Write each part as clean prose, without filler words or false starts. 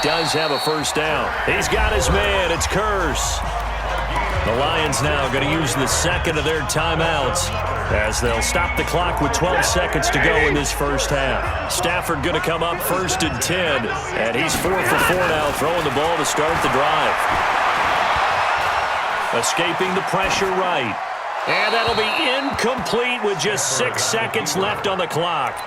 does have a first down. He's got his man. It's Curse. The Lions now going to use the second of their timeouts as they'll stop the clock with 12 seconds to go in this first half. Stafford going to come up 1st and 10, and he's 4 for 4 now, throwing the ball to start the drive. Escaping the pressure right. And that'll be incomplete with just 6 seconds left on the clock.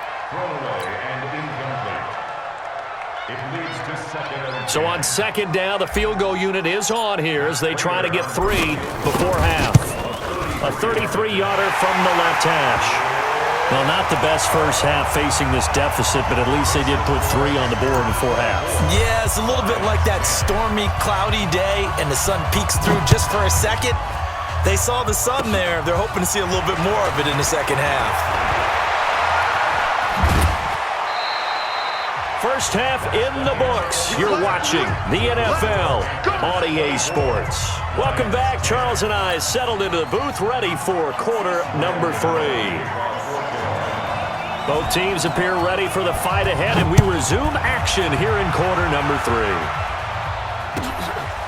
So on second down, the field goal unit is on here as they try to get 3 before half. A 33-yarder from the left hash. Well, not the best first half facing this deficit, but at least they did put 3 on the board before half. Yeah, it's a little bit like that stormy, cloudy day, and the sun peeks through just for a second. They saw the sun there. They're hoping to see a little bit more of it in the second half. First half in the books. You're watching the NFL on EA Sports. Welcome back. Charles and I settled into the booth, ready for quarter number 3. Both teams appear ready for the fight ahead, and we resume action here in quarter number 3.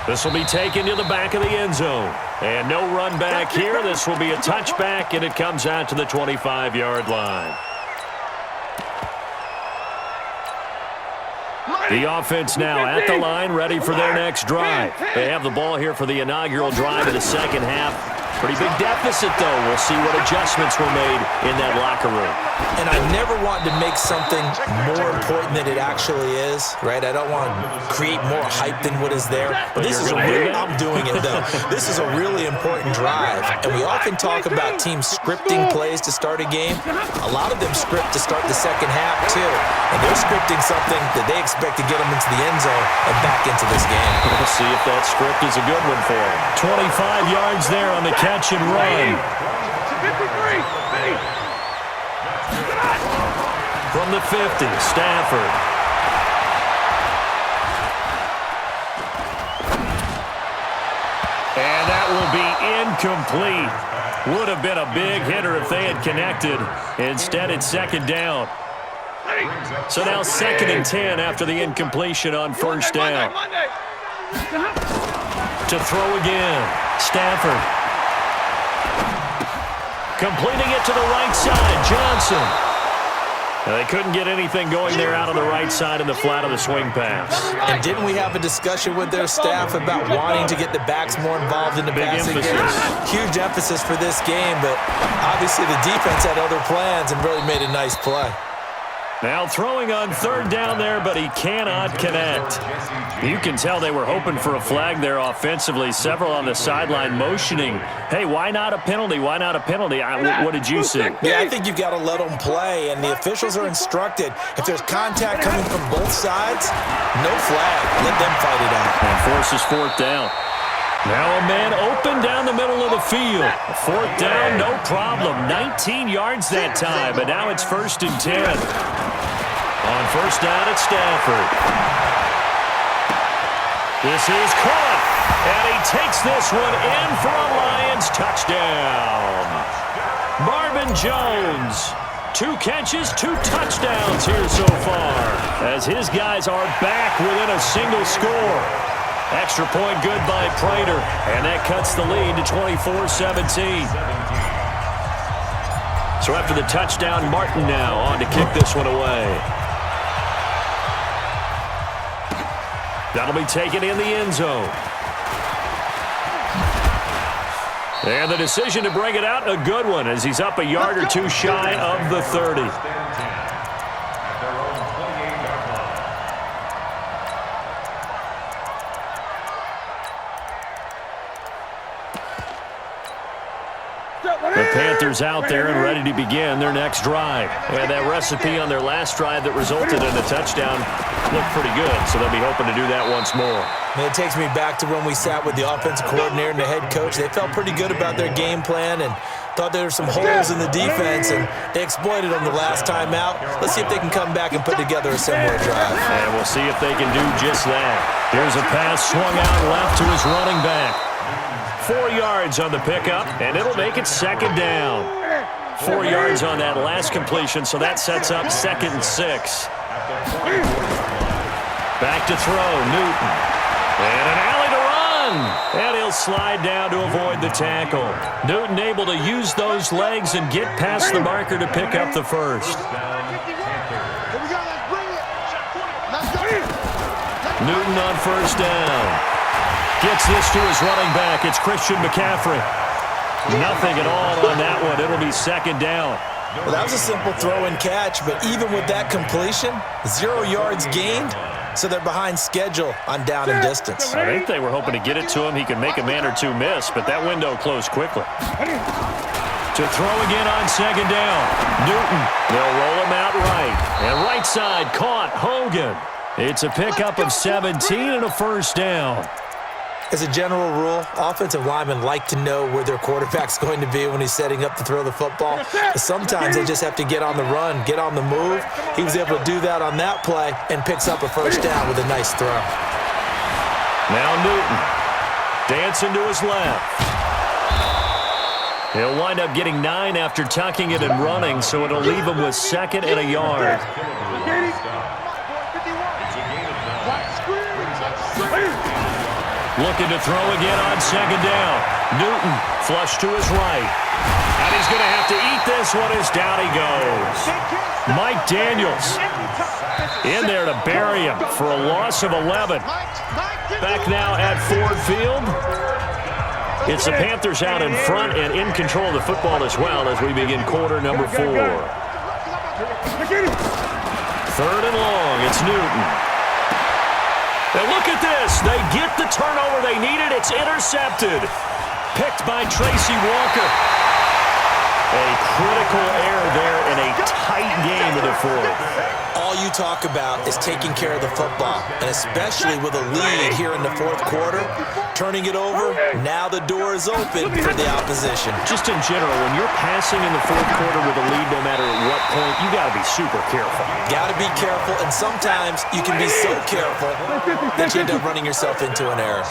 This will be taken to the back of the end zone. And no run back here. This will be a touchback, and it comes out to the 25-yard line. The offense now at the line, ready for their next drive. They have the ball here for the inaugural drive of the second half. Pretty big deficit, though. We'll see what adjustments were made in that locker room. And I never want to make something more important than it actually is, right? I don't want to create more hype than what is there. But this is I'm doing it, though. This is a really important drive. And we often talk about teams scripting plays to start a game. A lot of them script to start the second half, too. And they're scripting something that they expect to get them into the end zone and back into this game. We'll see if that script is a good one for them. 25 yards there on the catch and run. From the 50, Stafford. And that will be incomplete. Would have been a big hitter if they had connected. Instead, it's second down. So now 2nd and 10 after the incompletion on first down. To throw again, Stafford. Completing it to the right side, Johnson. Now, they couldn't get anything going there out on the right side in the flat of the swing pass. And didn't we have a discussion with their staff about wanting to get the backs more involved in the passing game? Huge emphasis for this game, but obviously the defense had other plans and really made a nice play. Now throwing on third down there, but he cannot connect. You can tell they were hoping for a flag there offensively. Several on the sideline motioning, hey, why not a penalty? Why not a penalty? What did you see? Yeah, I think you've got to let them play, and the officials are instructed. If there's contact coming from both sides, no flag. Let them fight it out. And forces fourth down. Now a man open down the middle of the field. Fourth down, no problem. 19 yards that time, but now it's 1st and 10. On first down at Stafford. This is caught, and he takes this one in for a Lions touchdown. Marvin Jones, 2 catches, 2 touchdowns here so far, as his guys are back within a single score. Extra point good by Prater, and that cuts the lead to 24-17. So after the touchdown, Martin now on to kick this one away. That'll be taken in the end zone. And the decision to bring it out, a good one, as he's up a yard or 2 shy of the 30. The Panthers out there and ready to begin their next drive. And that recipe on their last drive that resulted in a touchdown looked pretty good, so they'll be hoping to do that once more. And it takes me back to when we sat with the offensive coordinator and the head coach. They felt pretty good about their game plan and thought there were some holes in the defense, and they exploited them the last time out. Let's see if they can come back and put together a similar drive. And we'll see if they can do just that. Here's a pass swung out left to his running back. 4 yards on the pickup, and it'll make it second down. 4 yards on that last completion, so that sets up 2nd and 6. Back to throw, Newton. And an alley to run. And he'll slide down to avoid the tackle. Newton able to use those legs and get past the marker to pick up the first. Newton on first down. Gets this to his running back. It's Christian McCaffrey. Nothing at all on that one. It'll be second down. Well, that was a simple throw and catch, but even with that completion, 0 yards gained, so they're behind schedule on down and distance. I think they were hoping to get it to him. He could make a man or two miss, but that window closed quickly. To throw again on second down. Newton, they'll roll him out right. And right side caught, Hogan. It's a pickup of 17 and a first down. As a general rule, offensive linemen like to know where their quarterback's going to be when he's setting up to throw the football. Sometimes they just have to get on the run, get on the move. He was able to do that on that play and picks up a first down with a nice throw. Now Newton, dancing to his left. He'll wind up getting 9 after tucking it and running, so it'll leave him with second and a yard. Looking to throw again on second down. Newton flush to his right. And he's going to have to eat this one as down he goes. Mike Daniels in there to bury him for a loss of 11. Back now at Ford Field. It's the Panthers out in front and in control of the football as well as we begin quarter number 4. 3rd and long. It's Newton. And look at this. They get the turnover they needed. It's intercepted. Picked by Tracy Walker. A critical error there in a tight game in the 4th. All you talk about is taking care of the football, and especially with a lead here in the 4th quarter, turning it over, now the door is open for the opposition. Just in general, when you're passing in the 4th quarter with a lead, no matter at what point, you got to be super careful. Got to be careful, and sometimes you can be so careful that you end up running yourself into an error.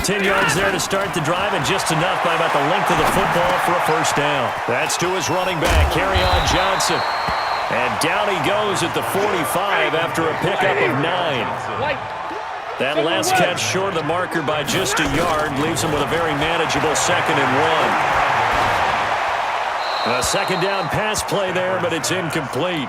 10 yards there to start the drive, and just enough by about the length of the football for a first down. That's to his running back, Kerryon Johnson. And down he goes at the 45 after a pickup of 9. That last catch short of the marker by just a yard leaves him with a very manageable 2nd and 1. A second down pass play there, but it's incomplete.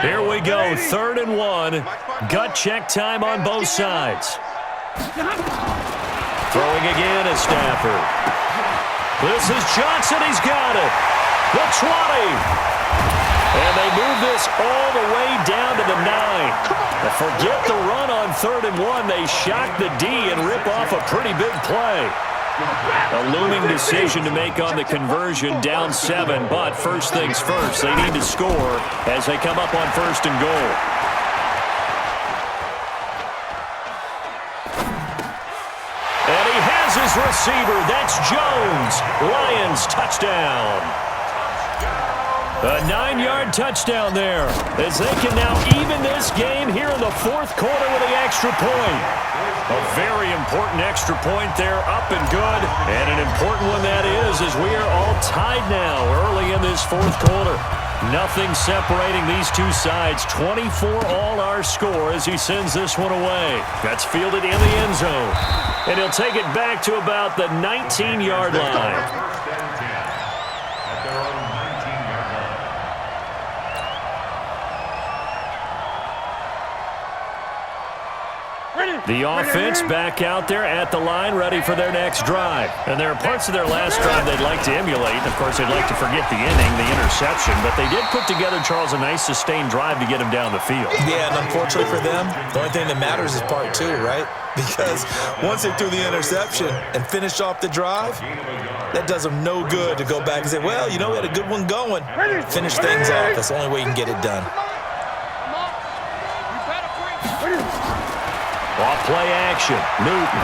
Here we go, 3rd and 1. Gut check time on both sides. Throwing again is Stafford. This is Johnson. He's got it. The 20. And they move this all the way down to the 9. Forget the run on 3rd and 1. They shock the D and rip off a pretty big play. A looming decision to make on the conversion, down 7. But first things first, they need to score as they come up on 1st and goal. His receiver, that's Jones. Lions touchdown. A 9-yard touchdown there as they can now even this game here in the 4th quarter with the extra point. A very important extra point there, up and good. And an important one that is, as we are all tied now early in this 4th quarter. Nothing separating these two sides. 24 all our score as he sends this one away. That's fielded in the end zone. And he'll take it back to about the 19-yard line. The offense back out there at the line, ready for their next drive. And there are parts of their last drive they'd like to emulate. Of course, they'd like to forget the inning, the interception. But they did put together, Charles, a nice sustained drive to get him down the field. Yeah, and unfortunately for them, the only thing that matters is part 2, right? Because once they threw the interception and finished off the drive, that does them no good to go back and say, well, you know, we had a good one going. Finish things off. That's the only way you can get it done. Off play action, Newton.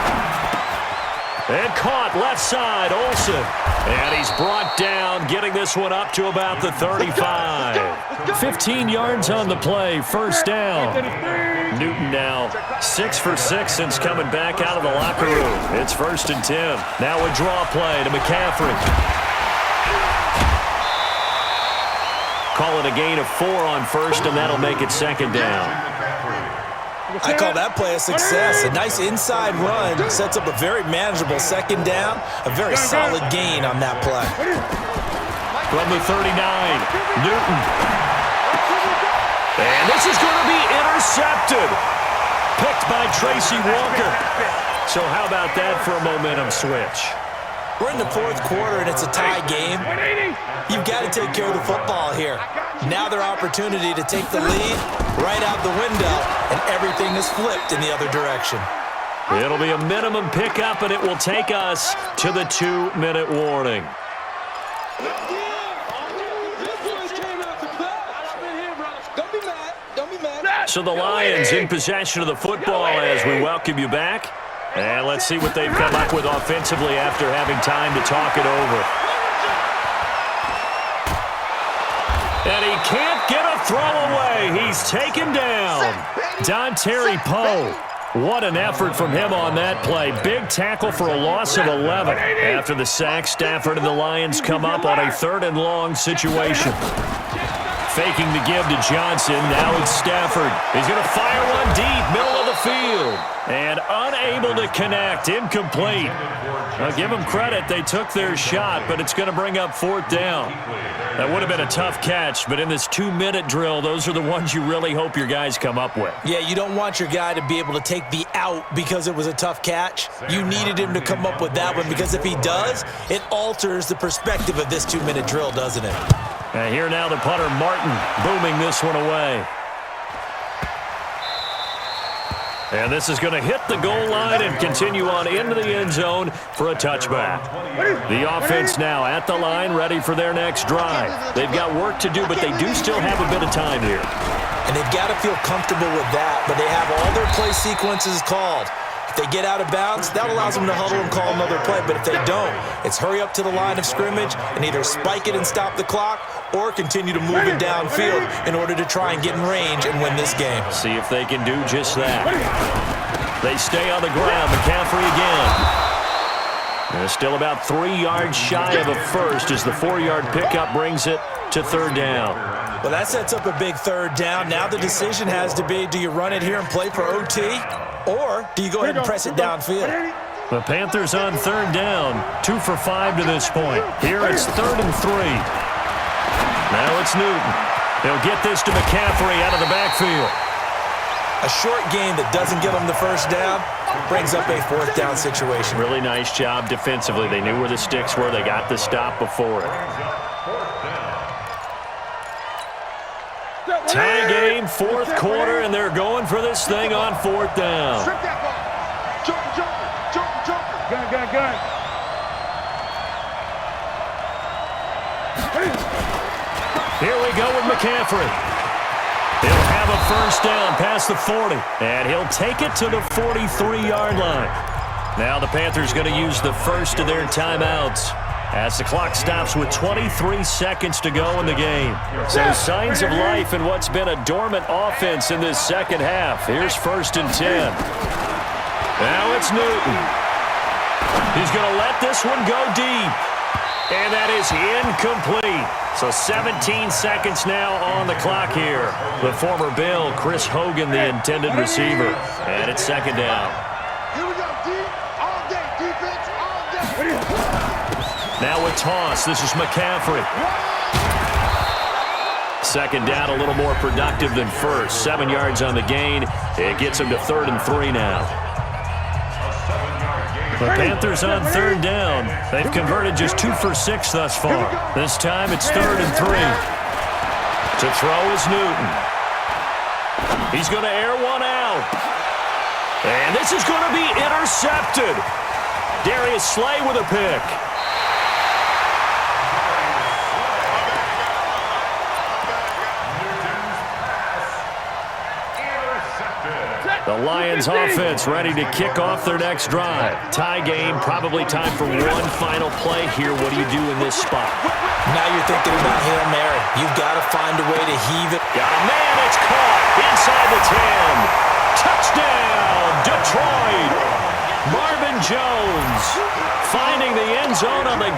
And caught left side, Olsen. And he's brought down, getting this one up to about the 35. 15 yards on the play, first down. Newton now 6 for 6 since coming back out of the locker room. It's 1st and 10. Now a draw play to McCaffrey. Call it a gain of 4 on first, and that'll make it second down. I call that play a success. A nice inside run sets up a very manageable second down, a very solid gain on that play. From the 39, Newton. And this is going to be intercepted. Picked by Tracy Walker. So how about that for a momentum switch? We're in the fourth quarter, and it's a tie game. You've got to take care of the football here. Now their opportunity to take the lead right out the window, and everything is flipped in the other direction. It'll be a minimum pickup, and it will take us to the 2-minute warning. So the Lions in possession of the football as we welcome you back. And let's see what they've come up with offensively after having time to talk it over. And he can't get a throw away. He's taken down. Dontari Poe. What an effort from him on that play. Big tackle for a loss of 11. After the sack, Stafford and the Lions come up on a 3rd and long situation. Faking the give to Johnson. Now it's Stafford. He's going to fire one deep, middle of the field. And unable to connect. Incomplete. I'll give them credit. They took their shot, but it's going to bring up 4th down. That would have been a tough catch, but in this 2-minute drill, those are the ones you really hope your guys come up with. Yeah, you don't want your guy to be able to take the out because it was a tough catch. You needed him to come up with that one because if he does, it alters the perspective of this 2-minute drill, doesn't it? And here now the punter, Martin, booming this one away. And this is going to hit the goal line and continue on into the end zone for a touchback. The offense now at the line, ready for their next drive. They've got work to do, but they do still have a bit of time here. And they've got to feel comfortable with that, but they have all their play sequences called. If they get out of bounds, that allows them to huddle and call another play. But if they don't, it's hurry up to the line of scrimmage and either spike it and stop the clock or continue to move it downfield in order to try and get in range and win this game. See if they can do just that. They stay on the ground. McCaffrey again. They're still about 3 yards shy of a first as the 4-yard pickup brings it to 3rd down. Well, that sets up a big 3rd down. Now the decision has to be, do you run it here and play for OT? Or do you go ahead and press it downfield? The Panthers on 3rd down. 2 for 5 to this point. Here it's 3rd and 3. Now it's Newton. He'll get this to McCaffrey out of the backfield. A short game that doesn't get them the first down brings up a 4th down situation. Really nice job defensively. They knew where the sticks were. They got the stop before it. Tie game, 4th quarter, and they're going for this thing on 4th down. Gun. Here we go with McCaffrey. He'll have a first down past the 40, and he'll take it to the 43-yard line. Now the Panthers going to use the first of their timeouts as the clock stops with 23 seconds to go in the game. So signs of life in what's been a dormant offense in this second half. Here's 1st and 10. Now it's Newton. He's going to let this one go deep. And that is incomplete. So 17 seconds now on the clock here. The former Bill, Chris Hogan, the intended receiver. And it's 2nd down. Here we go, D. All day, defense, all day. Now a toss. This is McCaffrey. 2nd down, a little more productive than first. 7 yards on the gain. It gets him to 3rd and 3 now. The Panthers on 3rd down. They've converted just 2 for 6 thus far. This time it's 3rd and 3. To throw is Newton. He's going to air one out. And this is going to be intercepted. Darius Slay with a pick. The Lions offense ready to kick off their next drive. Tie game, probably time for one final play here. What do you do in this spot? Now you're thinking about Hail Mary. You've got to find a way to heave it. Got a man, it's caught inside the 10. Touchdown, Detroit. Marvin Jones finding the end zone on the game.